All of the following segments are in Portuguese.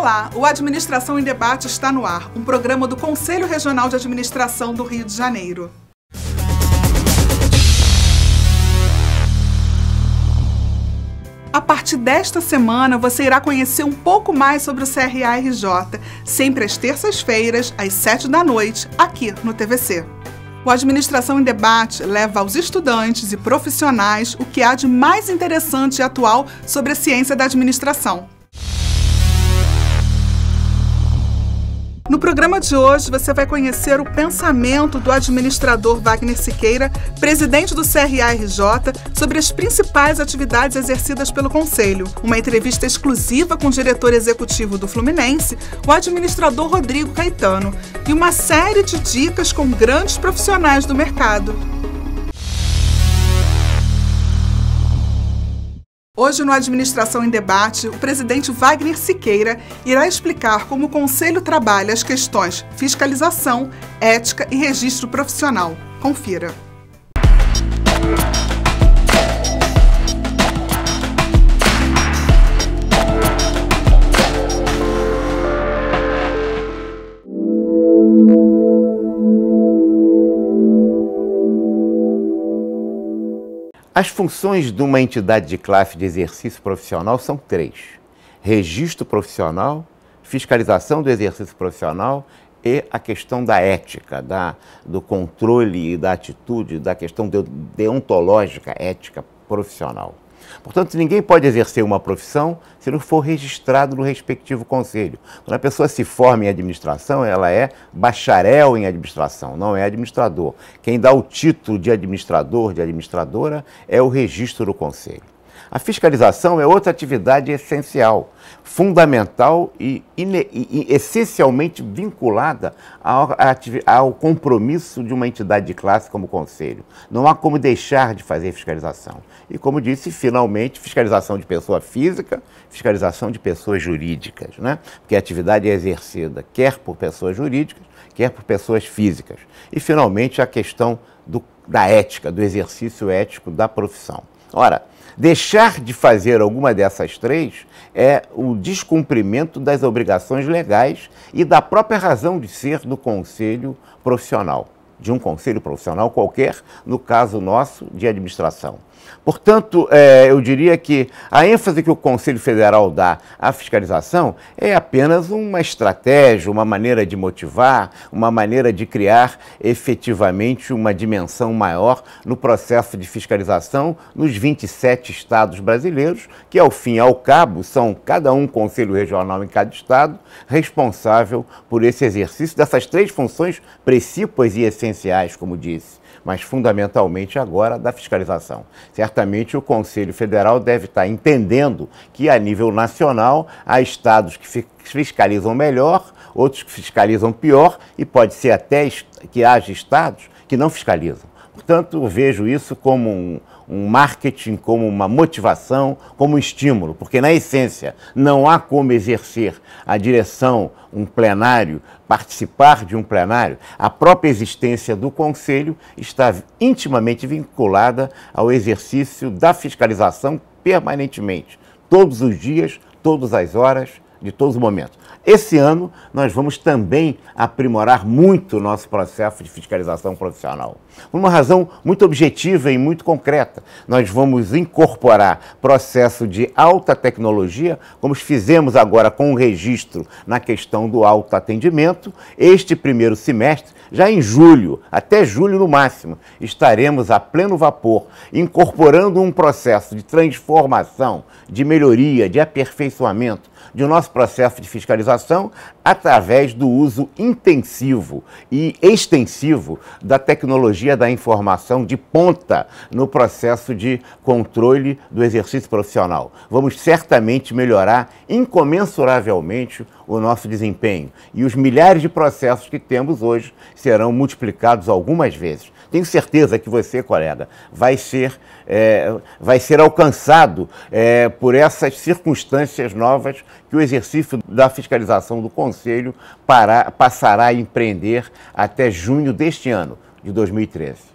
Olá, o Administração em Debate está no ar, um programa do Conselho Regional de Administração do Rio de Janeiro. A partir desta semana, você irá conhecer um pouco mais sobre o CRA-RJ, sempre às terças-feiras, às 7 da noite, aqui no TVC. O Administração em Debate leva aos estudantes e profissionais o que há de mais interessante e atual sobre a ciência da administração. No programa de hoje, você vai conhecer o pensamento do administrador Wagner Siqueira, presidente do CRA-RJ, sobre as principais atividades exercidas pelo Conselho. Uma entrevista exclusiva com o diretor executivo do Fluminense, o administrador Rodrigo Caetano, e uma série de dicas com grandes profissionais do mercado. Hoje, no Administração em Debate, o presidente Wagner Siqueira irá explicar como o Conselho trabalha as questões fiscalização, ética e registro profissional. Confira. As funções de uma entidade de classe de exercício profissional são três: registro profissional, fiscalização do exercício profissional e a questão da ética, do controle e da atitude, da questão deontológica, ética profissional. Portanto, ninguém pode exercer uma profissão se não for registrado no respectivo conselho. Quando a pessoa se forma em administração, ela é bacharel em administração, não é administrador. Quem dá o título de administrador, de administradora, é o registro do conselho. A fiscalização é outra atividade essencial, fundamental e essencialmente vinculada ao compromisso de uma entidade de classe como o Conselho. Não há como deixar de fazer fiscalização. E, como disse, finalmente, fiscalização de pessoa física, fiscalização de pessoas jurídicas, né? Porque a atividade é exercida quer por pessoas jurídicas, quer por pessoas físicas. E, finalmente, a questão da ética, do exercício ético da profissão. Ora, deixar de fazer alguma dessas três é o descumprimento das obrigações legais e da própria razão de ser do conselho profissional, de um conselho profissional qualquer, no caso nosso, de administração. Portanto, eu diria que a ênfase que o Conselho Federal dá à fiscalização é apenas uma estratégia, uma maneira de motivar, uma maneira de criar efetivamente uma dimensão maior no processo de fiscalização nos 27 estados brasileiros, que ao fim e ao cabo são cada um conselho regional em cada estado responsável por esse exercício dessas três funções precípuas e essenciais, como disse, mas fundamentalmente agora da fiscalização. Certamente o Conselho Federal deve estar entendendo que a nível nacional há estados que fiscalizam melhor, outros que fiscalizam pior e pode ser até que haja estados que não fiscalizam. Portanto, eu vejo isso como um marketing, como uma motivação, como um estímulo, porque na essência não há como exercer a direção, um plenário, participar de um plenário. A própria existência do Conselho está intimamente vinculada ao exercício da fiscalização permanentemente, todos os dias, todas as horas, de todos os momentos. Esse ano, nós vamos também aprimorar muito o nosso processo de fiscalização profissional. Por uma razão muito objetiva e muito concreta. Nós vamos incorporar processo de alta tecnologia, como fizemos agora com o registro na questão do autoatendimento. Este primeiro semestre, já em julho, até julho no máximo, estaremos a pleno vapor, incorporando um processo de transformação, de melhoria, de aperfeiçoamento de nosso processo de fiscalização através do uso intensivo e extensivo da tecnologia da informação de ponta no processo de controle do exercício profissional. Vamos certamente melhorar incomensuravelmente o nosso desempenho e os milhares de processos que temos hoje serão multiplicados algumas vezes. Tenho certeza que você, colega, vai ser alcançado por essas circunstâncias novas que o exercício da fiscalização do Conselho passará a empreender até junho deste ano, de 2013.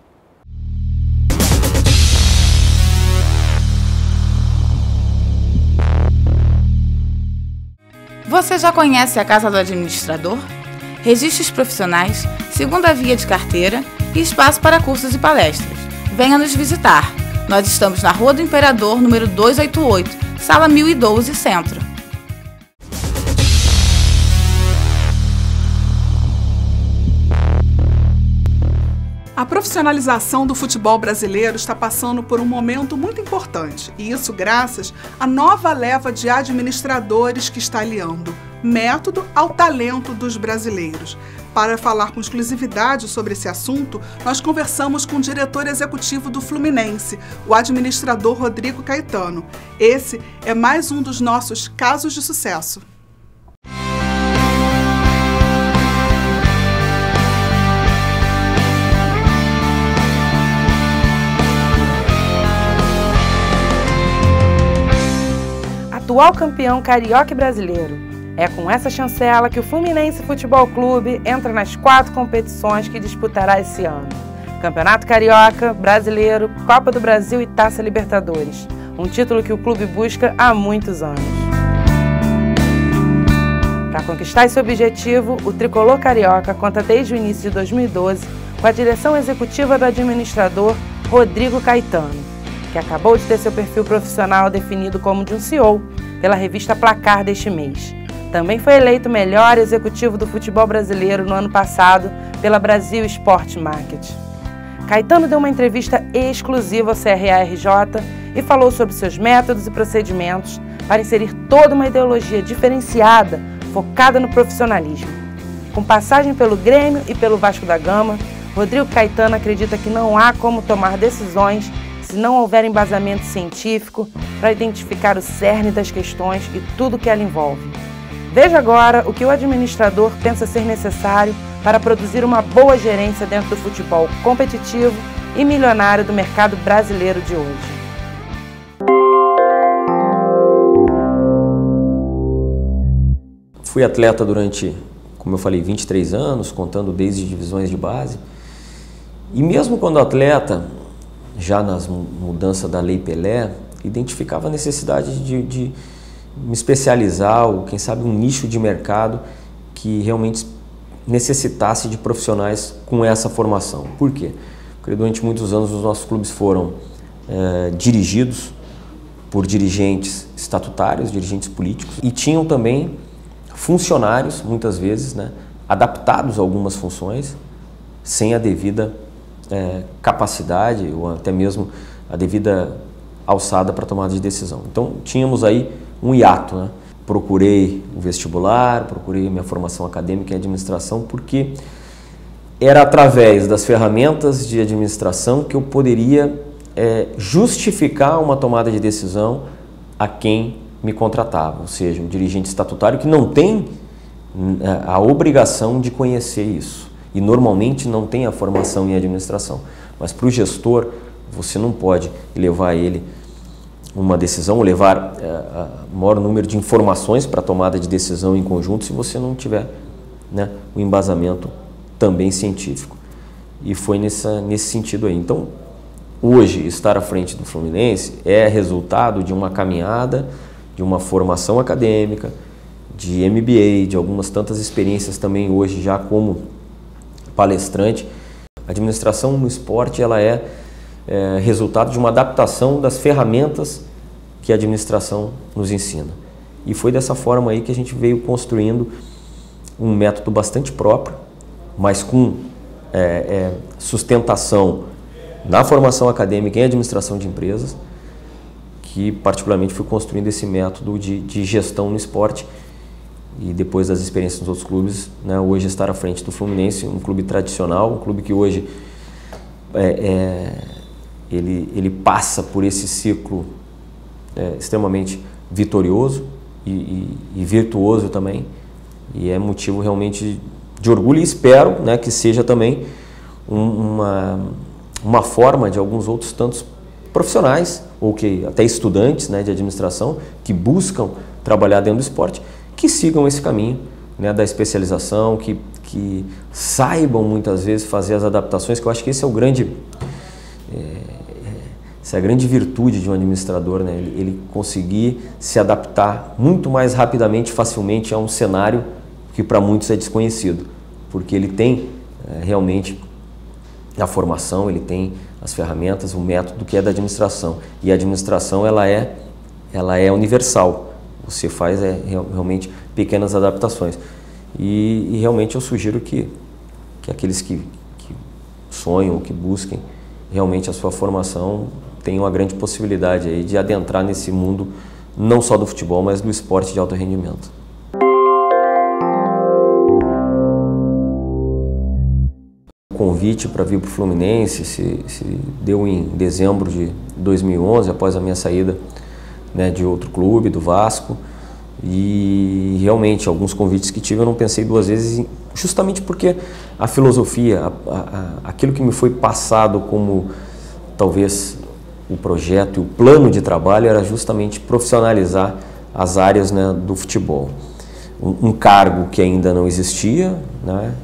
Você já conhece a Casa do Administrador? Registros profissionais, segunda via de carteira e espaço para cursos e palestras. Venha nos visitar. Nós estamos na Rua do Imperador, número 288, sala 1012, Centro. A profissionalização do futebol brasileiro está passando por um momento muito importante, e isso graças à nova leva de administradores que está aliando método ao talento dos brasileiros. Para falar com exclusividade sobre esse assunto, nós conversamos com o diretor executivo do Fluminense, o administrador Rodrigo Caetano. Esse é mais um dos nossos casos de sucesso. Atual campeão carioca e brasileiro. É com essa chancela que o Fluminense Futebol Clube entra nas 4 competições que disputará esse ano: Campeonato Carioca, Brasileiro, Copa do Brasil e Taça Libertadores. Um título que o clube busca há muitos anos. Para conquistar esse objetivo, o tricolor carioca conta desde o início de 2012 com a direção executiva do administrador Rodrigo Caetano, que acabou de ter seu perfil profissional definido como de um CEO pela revista Placar deste mês. Também foi eleito melhor executivo do futebol brasileiro no ano passado pela Brasil Sport Market. Caetano deu uma entrevista exclusiva ao CRA-RJ e falou sobre seus métodos e procedimentos para inserir toda uma ideologia diferenciada, focada no profissionalismo. Com passagem pelo Grêmio e pelo Vasco da Gama, Rodrigo Caetano acredita que não há como tomar decisões se não houver embasamento científico para identificar o cerne das questões e tudo que ela envolve. Veja agora o que o administrador pensa ser necessário para produzir uma boa gerência dentro do futebol competitivo e milionário do mercado brasileiro de hoje. Fui atleta durante, como eu falei, 23 anos, contando desde divisões de base. E mesmo quando atleta, já nas mudanças da Lei Pelé, identificava a necessidade de me especializar, ou quem sabe um nicho de mercado que realmente necessitasse de profissionais com essa formação. Por quê? Porque durante muitos anos os nossos clubes foram dirigidos por dirigentes estatutários, dirigentes políticos, e tinham também funcionários, muitas vezes, né, adaptados a algumas funções, sem a devida capacidade ou até mesmo a devida alçada para tomada de decisão. Então tínhamos aí um hiato, né? Procurei o vestibular, procurei minha formação acadêmica em administração, porque era através das ferramentas de administração que eu poderia justificar uma tomada de decisão a quem me contratava, ou seja, um dirigente estatutário que não tem a obrigação de conhecer isso e normalmente não tem a formação em administração. Mas para o gestor, você não pode levar ele uma decisão, ou levar o maior número de informações para a tomada de decisão em conjunto se você não tiver, né, um embasamento também científico. E foi nesse sentido aí. Então, hoje, estar à frente do Fluminense é resultado de uma caminhada, de uma formação acadêmica, de MBA, de algumas tantas experiências também hoje já como palestrante. A administração no esporte ela é resultado de uma adaptação das ferramentas que a administração nos ensina. E foi dessa forma aí que a gente veio construindo um método bastante próprio, mas com sustentação na formação acadêmica em administração de empresas, que particularmente fui construindo esse método de gestão no esporte. E depois das experiências nos outros clubes, né, hoje estar à frente do Fluminense, um clube tradicional, um clube que hoje ele passa por esse ciclo extremamente vitorioso e virtuoso também, e é motivo realmente de orgulho, e espero, né, que seja também uma forma de alguns outros tantos profissionais, ou que até estudantes, né, de administração, que buscam trabalhar dentro do esporte, que sigam esse caminho, né, da especialização, que saibam muitas vezes fazer as adaptações, que eu acho que esse é o grande essa é a grande virtude de um administrador, né? Ele conseguir se adaptar muito mais rapidamente e facilmente a um cenário que para muitos é desconhecido, porque ele tem realmente a formação, ele tem as ferramentas, o método que é da administração. E a administração ela é universal, você faz realmente pequenas adaptações. E realmente eu sugiro que aqueles que sonham, que busquem realmente a sua formação, tenham uma grande possibilidade aí de adentrar nesse mundo, não só do futebol, mas do esporte de alto rendimento. O convite para vir para o Fluminense se deu em dezembro de 2011, após a minha saída, né, de outro clube, do Vasco. E realmente, alguns convites que tive eu não pensei duas vezes, justamente porque a filosofia, aquilo que me foi passado como talvez o projeto e o plano de trabalho era justamente profissionalizar as áreas, né, do futebol. Um cargo que ainda não existia, né,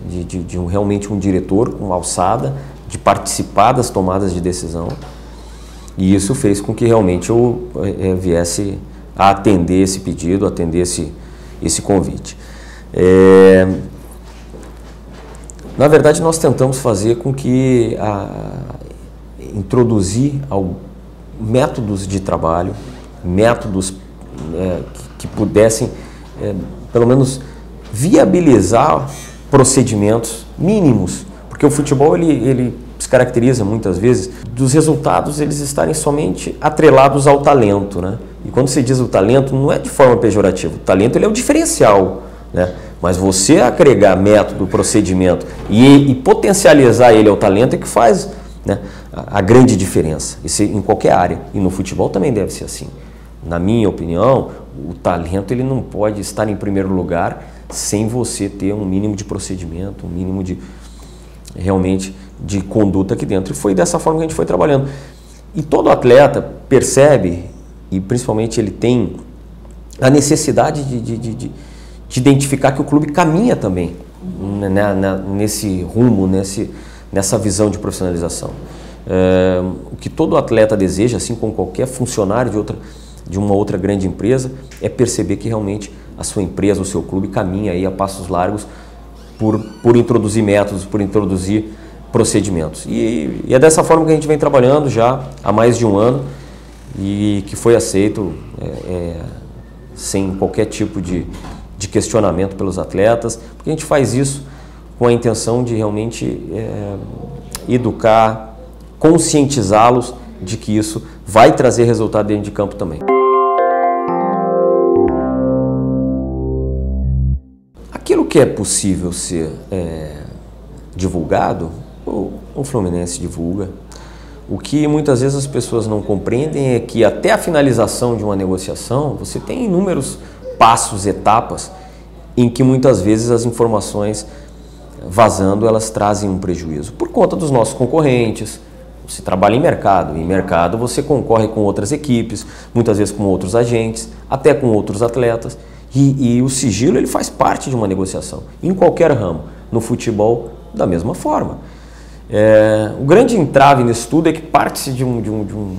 realmente um diretor com alçada, de participar das tomadas de decisão. E isso fez com que realmente eu viesse a atender esse pedido, atender esse convite. Na verdade, nós tentamos fazer com que introduzir métodos de trabalho, métodos que pudessem, pelo menos, viabilizar procedimentos mínimos, porque o futebol ele se caracteriza muitas vezes dos resultados eles estarem somente atrelados ao talento, né? E quando se diz o talento, não é de forma pejorativa. O talento ele é o diferencial, né? Mas você agregar método, procedimento e potencializar ele ao talento é que faz, né, a grande diferença. Isso em qualquer área. E no futebol também deve ser assim. Na minha opinião, o talento ele não pode estar em primeiro lugar sem você ter um mínimo de procedimento, um mínimo de realmente de conduta aqui dentro. E foi dessa forma que a gente foi trabalhando. E todo atleta percebe, e principalmente ele tem a necessidade de identificar que o clube caminha também, né, nesse rumo, nessa visão de profissionalização. O que todo atleta deseja, assim como qualquer funcionário de uma outra grande empresa, é perceber que realmente a sua empresa, o seu clube caminha aí a passos largos por introduzir métodos, por introduzir procedimentos. E é dessa forma que a gente vem trabalhando já há mais de um ano e que foi aceito sem qualquer tipo de questionamento pelos atletas, porque a gente faz isso com a intenção de realmente educar, conscientizá-los de que isso vai trazer resultado dentro de campo também. Aquilo que é possível ser divulgado, o Fluminense divulga. O que muitas vezes as pessoas não compreendem é que até a finalização de uma negociação, você tem inúmeros passos, etapas, em que muitas vezes as informações vazando, elas trazem um prejuízo. Por conta dos nossos concorrentes, você trabalha em mercado você concorre com outras equipes, muitas vezes com outros agentes, até com outros atletas, e o sigilo ele faz parte de uma negociação, em qualquer ramo, no futebol da mesma forma. O grande entrave nisso tudo é que parte-se de um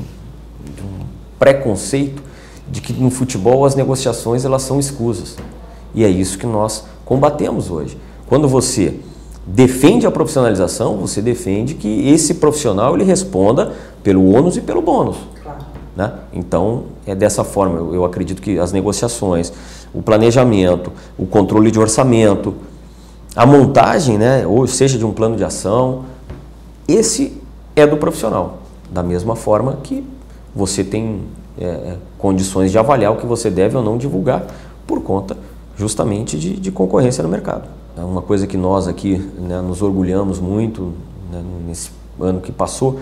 preconceito de que no futebol as negociações elas são escusas. E é isso que nós combatemos hoje. Quando você defende a profissionalização, você defende que esse profissional ele responda pelo ônus e pelo bônus. Claro. Né? Então, é dessa forma. Eu acredito que as negociações, o planejamento, o controle de orçamento, a montagem, né, ou seja, de um plano de ação, esse é do profissional. Da mesma forma que você tem condições de avaliar o que você deve ou não divulgar por conta justamente de concorrência no mercado. Uma coisa que nós aqui, né, nos orgulhamos muito, né, nesse ano que passou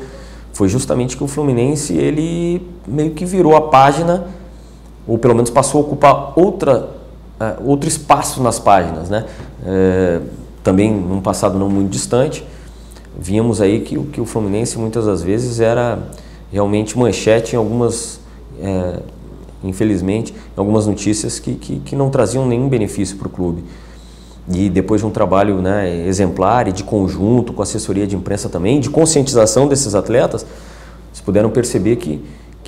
foi justamente que o Fluminense ele meio que virou a página, ou pelo menos passou a ocupar outro espaço nas páginas, né? Também num passado não muito distante, víamos aí que o Fluminense muitas das vezes era realmente manchete em algumas, infelizmente, em algumas notícias que não traziam nenhum benefício para o clube. E depois de um trabalho, né, exemplar e de conjunto, com assessoria de imprensa também, de conscientização desses atletas, Vocês puderam perceber que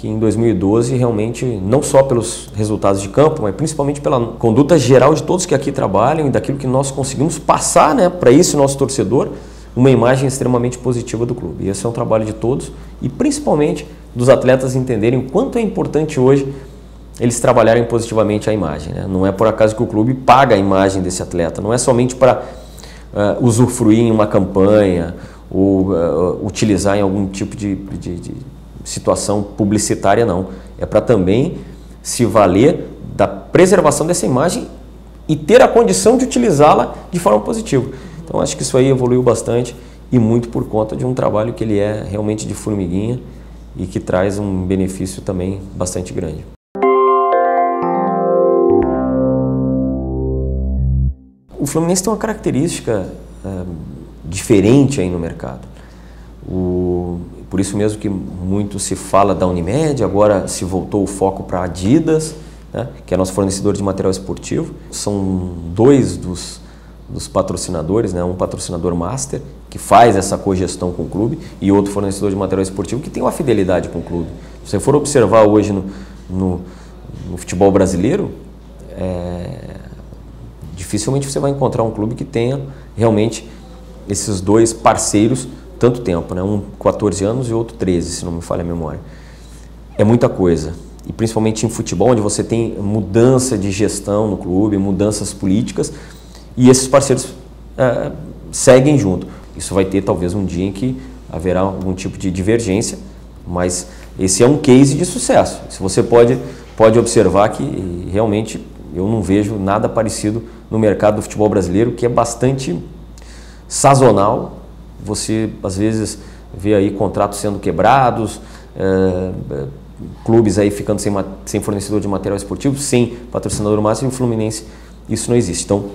em 2012 realmente, não só pelos resultados de campo, mas principalmente pela conduta geral de todos que aqui trabalham e daquilo que nós conseguimos passar, né, para esse nosso torcedor, uma imagem extremamente positiva do clube. E esse é um trabalho de todos e principalmente dos atletas entenderem o quanto é importante hoje eles trabalharem positivamente a imagem, né? Não é por acaso que o clube paga a imagem desse atleta, não é somente para usufruir em uma campanha ou utilizar em algum tipo de situação publicitária, não. É para também se valer da preservação dessa imagem e ter a condição de utilizá-la de forma positiva. Então acho que isso aí evoluiu bastante e muito por conta de um trabalho que ele é realmente de formiguinha e que traz um benefício também bastante grande. O Fluminense tem uma característica diferente aí no mercado. Por isso mesmo que muito se fala da Unimed, agora se voltou o foco para a Adidas, né, que é nosso fornecedor de material esportivo. São dois dos patrocinadores, né, um patrocinador master, que faz essa cogestão com o clube, e outro fornecedor de material esportivo que tem uma fidelidade com o clube. Se você for observar hoje no futebol brasileiro, dificilmente você vai encontrar um clube que tenha realmente esses dois parceiros tanto tempo, né? Um 14 anos e outro 13, se não me falha a memória. É muita coisa. E principalmente em futebol, onde você tem mudança de gestão no clube, mudanças políticas, e esses parceiros seguem junto. Isso vai ter talvez um dia em que haverá algum tipo de divergência, mas esse é um case de sucesso. Se você pode observar que realmente eu não vejo nada parecido no mercado do futebol brasileiro, que é bastante sazonal. Você, às vezes, vê aí contratos sendo quebrados, clubes aí ficando sem fornecedor de material esportivo, sem patrocinador máximo, e o Fluminense, isso não existe. Então,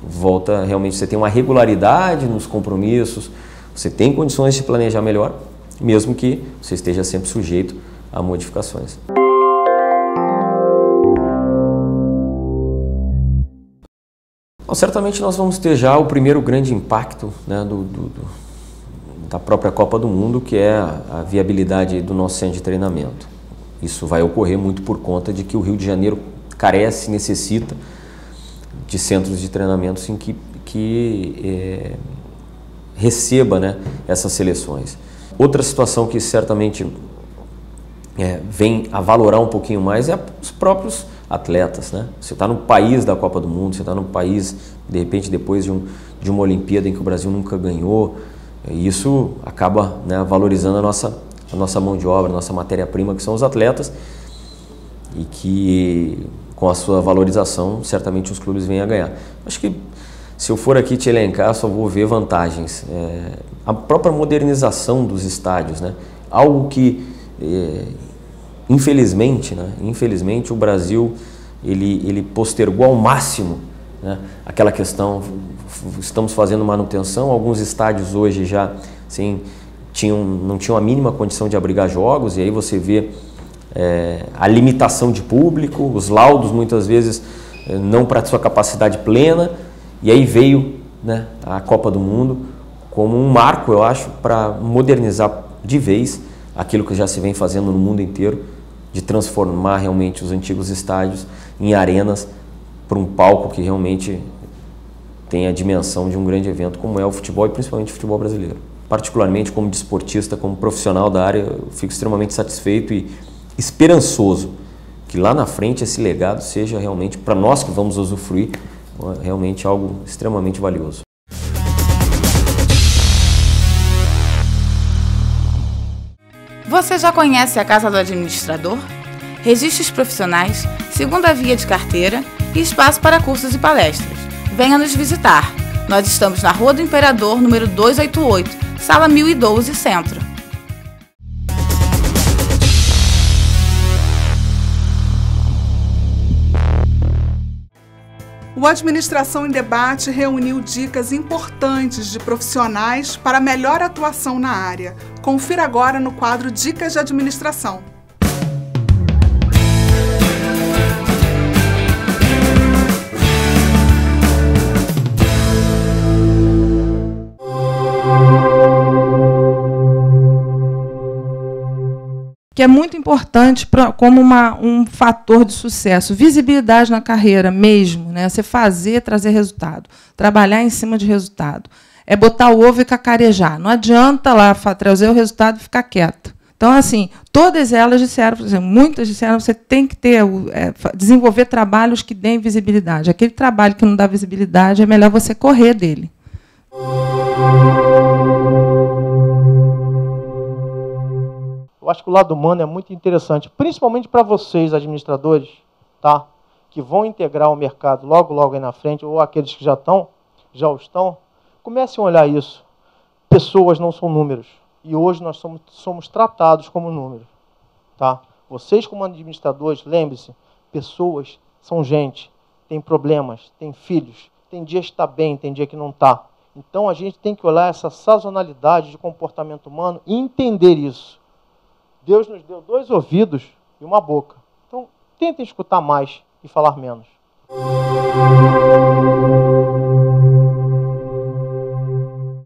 volta, realmente, você tem uma regularidade nos compromissos, você tem condições de planejar melhor, mesmo que você esteja sempre sujeito a modificações. Bom, certamente nós vamos ter já o primeiro grande impacto, né, da própria Copa do Mundo, que é a viabilidade do nosso centro de treinamento. Isso vai ocorrer muito por conta de que o Rio de Janeiro carece, necessita de centros de treinamentos em que receba, né, essas seleções. Outra situação que certamente vem a valorar um pouquinho mais é os próprios atletas, né? Você está no país da Copa do Mundo, você está no país, de repente, depois de uma Olimpíada em que o Brasil nunca ganhou, e isso acaba, né, valorizando a nossa mão de obra, a nossa matéria-prima, que são os atletas, e que, com a sua valorização, certamente os clubes vêm a ganhar. Acho que, se eu for aqui te elencar, só vou ver vantagens. A própria modernização dos estádios, né? Algo que, infelizmente, o Brasil ele postergou ao máximo, né, aquela questão. Estamos fazendo manutenção, alguns estádios hoje já não tinham a mínima condição de abrigar jogos, e aí você vê a limitação de público, os laudos muitas vezes não para a sua capacidade plena, e aí veio, né, a Copa do Mundo como um marco, eu acho, para modernizar de vez aquilo que já se vem fazendo no mundo inteiro, de transformar realmente os antigos estádios em arenas para um palco que realmente tem a dimensão de um grande evento como é o futebol, e principalmente o futebol brasileiro. Particularmente como desportista, como profissional da área, eu fico extremamente satisfeito e esperançoso que lá na frente esse legado seja realmente, para nós que vamos usufruir, realmente algo extremamente valioso. Você já conhece a Casa do Administrador? Registros profissionais, segunda via de carteira e espaço para cursos e palestras. Venha nos visitar. Nós estamos na Rua do Imperador, número 288, sala 1012, Centro. O Administração em Debate reuniu dicas importantes de profissionais para melhor atuação na área. Confira agora no quadro Dicas de Administração. que é muito importante como um fator de sucesso. Visibilidade na carreira mesmo, né? Você fazer, trazer resultado. Trabalhar em cima de resultado. É botar o ovo e cacarejar. Não adianta lá trazer o resultado e ficar quieta. Então, assim, todas elas disseram, por exemplo, muitas disseram, você tem que desenvolver trabalhos que deem visibilidade. Aquele trabalho que não dá visibilidade, é melhor você correr dele. Eu acho que o lado humano é muito interessante, principalmente para vocês, administradores, tá? Que vão integrar o mercado logo aí na frente, ou aqueles que já o estão. Comecem a olhar isso. Pessoas não são números. E hoje nós somos tratados como números. Tá? Vocês, como administradores, lembre-se, pessoas são gente, tem problemas, tem filhos, tem dia que está bem, tem dia que não está. Então a gente tem que olhar essa sazonalidade de comportamento humano e entender isso. Deus nos deu 2 ouvidos e uma boca. Então tentem escutar mais e falar menos.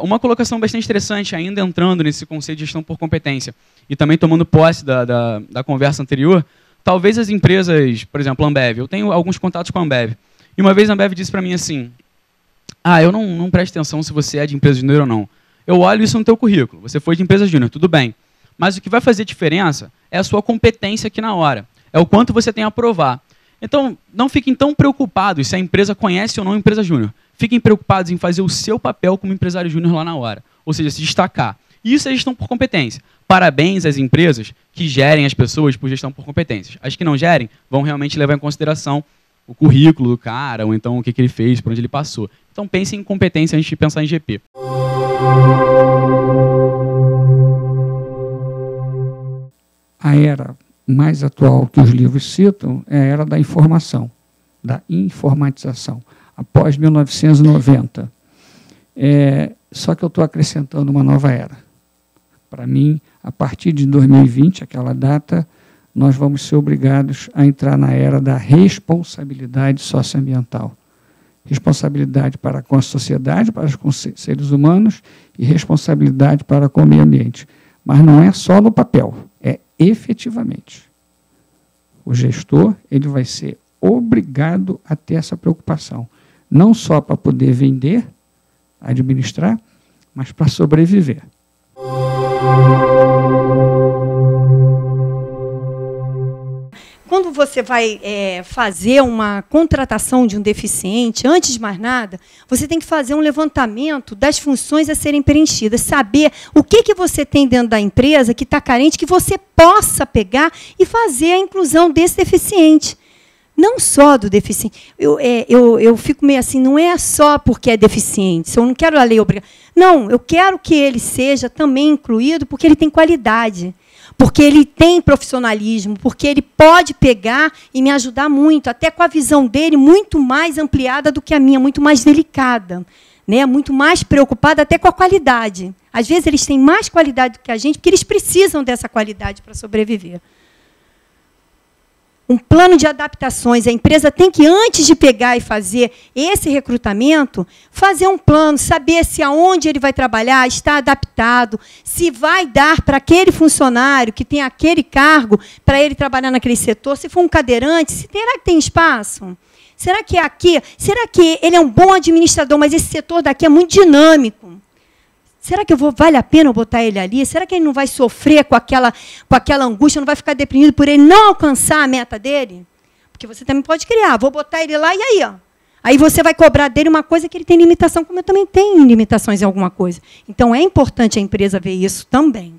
Uma colocação bastante interessante, ainda entrando nesse conceito de gestão por competência, e também tomando posse da conversa anterior, talvez as empresas, por exemplo, a Ambev, eu tenho alguns contatos com a Ambev, e uma vez a Ambev disse para mim assim, eu não presto atenção se você é de empresa júnior ou não. Eu olho isso no teu currículo, você foi de empresa júnior, tudo bem. Mas o que vai fazer diferença é a sua competência aqui na hora, é o quanto você tem a provar. Então, não fiquem tão preocupados se a empresa conhece ou não a empresa júnior. Fiquem preocupados em fazer o seu papel como empresário júnior lá na hora. Ou seja, se destacar. Isso é gestão por competência. Parabéns às empresas que gerem as pessoas por gestão por competências. As que não gerem vão realmente levar em consideração o currículo do cara, ou então o que ele fez, por onde ele passou. Então pensem em competência antes de pensar em GP. A era mais atual que os livros citam é a era da informação, da informatização, após 1990. Só que eu estou acrescentando uma nova era. Para mim, a partir de 2020, aquela data, nós vamos ser obrigados a entrar na era da responsabilidade socioambiental. Responsabilidade para com a sociedade, para com os seres humanos, e responsabilidade para com o meio ambiente. Mas não é só no papel, é efetivamente. O gestor ele vai ser obrigado a ter essa preocupação. Não só para poder vender, administrar, mas para sobreviver. Quando você vai fazer uma contratação de um deficiente, antes de mais nada, você tem que fazer um levantamento das funções a serem preenchidas, saber o que você tem dentro da empresa que está carente, que você possa pegar e fazer a inclusão desse deficiente. Não só do deficiente. Eu fico meio assim, não é só porque é deficiente, eu não quero a lei obrigar. Não, eu quero que ele seja também incluído porque ele tem qualidade. Porque ele tem profissionalismo, porque ele pode pegar e me ajudar muito, até com a visão dele muito mais ampliada do que a minha, muito mais delicada, né? Muito mais preocupada até com a qualidade. Às vezes eles têm mais qualidade do que a gente, porque eles precisam dessa qualidade para sobreviver. Um plano de adaptações. A empresa tem que, antes de pegar e fazer esse recrutamento, fazer um plano, saber se aonde ele vai trabalhar está adaptado, se vai dar para aquele funcionário que tem aquele cargo para ele trabalhar naquele setor, se for um cadeirante, será que tem espaço? Será que é aqui? Será que ele é um bom administrador, mas esse setor daqui é muito dinâmico? Será que vale a pena eu botar ele ali? Será que ele não vai sofrer com aquela angústia, não vai ficar deprimido por ele não alcançar a meta dele? Porque você também pode criar, vou botar ele lá e aí? Ó. Aí você vai cobrar dele uma coisa que ele tem limitação, como eu também tenho limitações em alguma coisa. Então, é importante a empresa ver isso também.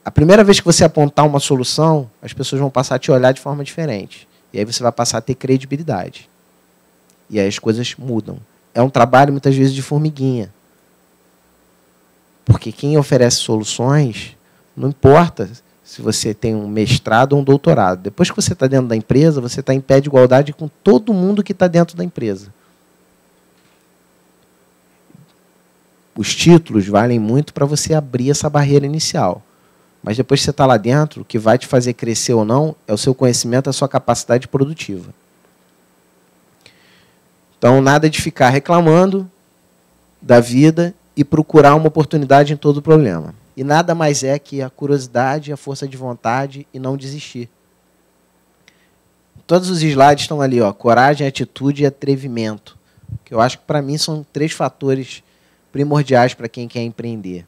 A primeira vez que você apontar uma solução, as pessoas vão passar a te olhar de forma diferente. E aí você vai passar a ter credibilidade. E aí as coisas mudam. É um trabalho, muitas vezes, de formiguinha. Porque quem oferece soluções, não importa se você tem um mestrado ou um doutorado. Depois que você está dentro da empresa, você está em pé de igualdade com todo mundo que está dentro da empresa. Os títulos valem muito para você abrir essa barreira inicial. Mas depois que você está lá dentro, o que vai te fazer crescer ou não é o seu conhecimento, a sua capacidade produtiva. Então, nada de ficar reclamando da vida e procurar uma oportunidade em todo problema. E nada mais é que a curiosidade, a força de vontade e não desistir. Todos os slides estão ali, ó, coragem, atitude e atrevimento, que eu acho que para mim são 3 fatores primordiais para quem quer empreender.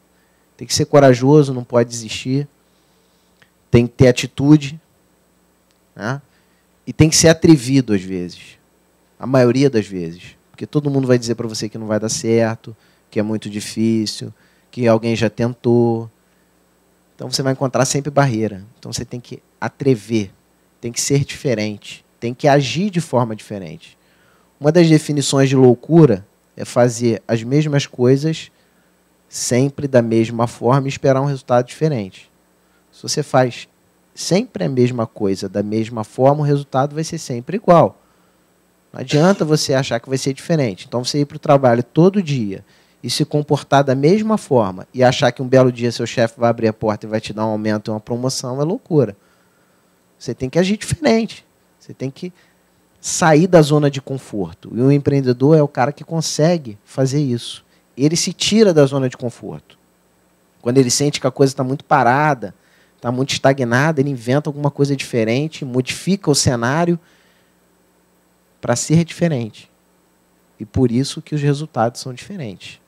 Tem que ser corajoso, não pode desistir, tem que ter atitude, né? E tem que ser atrevido às vezes, a maioria das vezes, porque todo mundo vai dizer para você que não vai dar certo, que é muito difícil, que alguém já tentou. Então você vai encontrar sempre barreira. Então você tem que atrever, tem que ser diferente, tem que agir de forma diferente. Uma das definições de loucura é fazer as mesmas coisas sempre da mesma forma e esperar um resultado diferente. Se você faz sempre a mesma coisa da mesma forma, o resultado vai ser sempre igual. Não adianta você achar que vai ser diferente. Então você ir para o trabalho todo dia e se comportar da mesma forma e achar que um belo dia seu chefe vai abrir a porta e vai te dar um aumento e uma promoção é loucura. Você tem que agir diferente. Você tem que sair da zona de conforto. E o empreendedor é o cara que consegue fazer isso. Ele se tira da zona de conforto. Quando ele sente que a coisa está muito parada, está muito estagnada, ele inventa alguma coisa diferente, modifica o cenário para ser diferente. E por isso que os resultados são diferentes.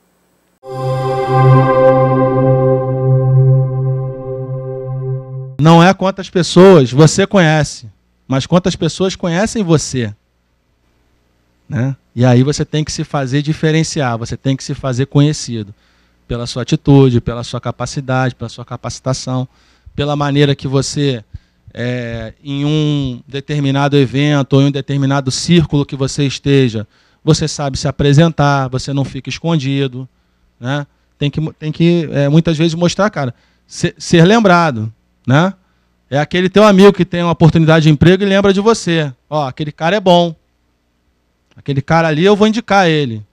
Não é quantas pessoas você conhece, mas quantas pessoas conhecem você. Né? E aí você tem que se fazer diferenciar, você tem que se fazer conhecido pela sua atitude, pela sua capacidade, pela sua capacitação, pela maneira que você, em um determinado evento ou em um determinado círculo que você esteja, você sabe se apresentar, você não fica escondido. Né? Tem que muitas vezes mostrar, cara, ser lembrado. Né? É aquele teu amigo que tem uma oportunidade de emprego e lembra de você. Ó, aquele cara é bom. Aquele cara ali eu vou indicar ele.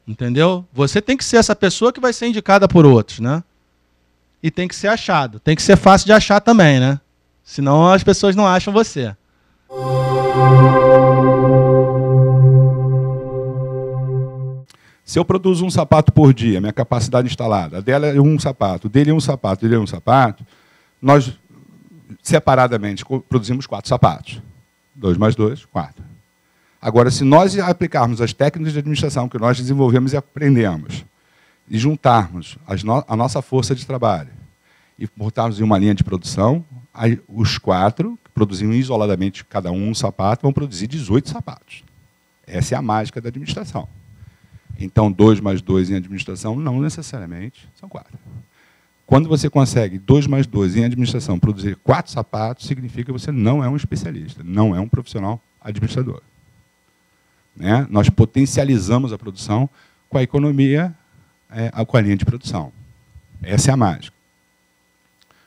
Entendeu? Você tem que ser essa pessoa que vai ser indicada por outros. Né? E tem que ser achado. Tem que ser fácil de achar também. Né? Senão as pessoas não acham você. Se eu produzo um sapato por dia, minha capacidade instalada, a dela é um sapato, dele é um sapato, dele é um sapato, nós, separadamente, produzimos 4 sapatos. 2 mais 2, 4. Agora, se nós aplicarmos as técnicas de administração que nós desenvolvemos e aprendemos, e juntarmos a nossa força de trabalho, e botarmos em uma linha de produção, aí os 4, que produziam isoladamente cada um sapato, vão produzir 18 sapatos. Essa é a mágica da administração. Então, 2 mais 2 em administração, não necessariamente são 4. Quando você consegue 2 mais 2 em administração produzir 4 sapatos, significa que você não é um especialista, não é um profissional administrador. Né? Nós potencializamos a produção com a economia, com a linha de produção. Essa é a mágica.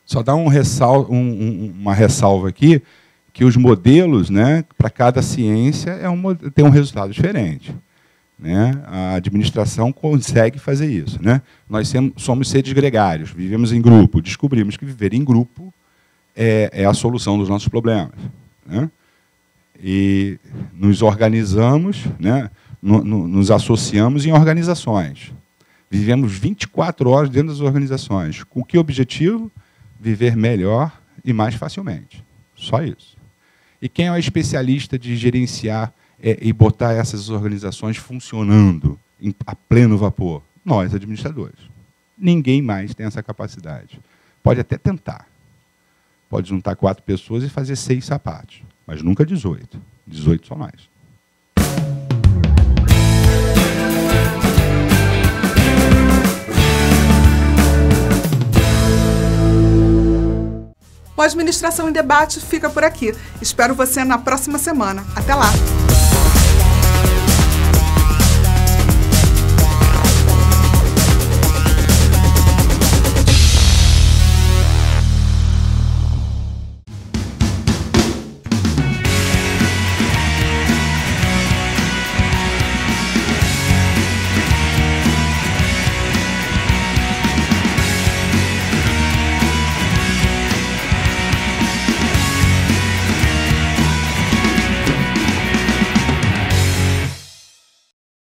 Só dá uma ressalva aqui, que os modelos, né, para cada ciência tem um resultado diferente. Né? A administração consegue fazer isso. Né? Nós somos seres gregários, vivemos em grupo. Descobrimos que viver em grupo é a solução dos nossos problemas. Né? E nos organizamos, né? Nos associamos em organizações. Vivemos 24 horas dentro das organizações. Com que objetivo? Viver melhor e mais facilmente. Só isso. E quem é o especialista de gerenciar e botar essas organizações funcionando a pleno vapor? Nós, administradores. Ninguém mais tem essa capacidade. Pode até tentar. Pode juntar 4 pessoas e fazer 6 sapatos, mas nunca 18. 18 só mais. O Administração em Debate fica por aqui. Espero você na próxima semana. Até lá!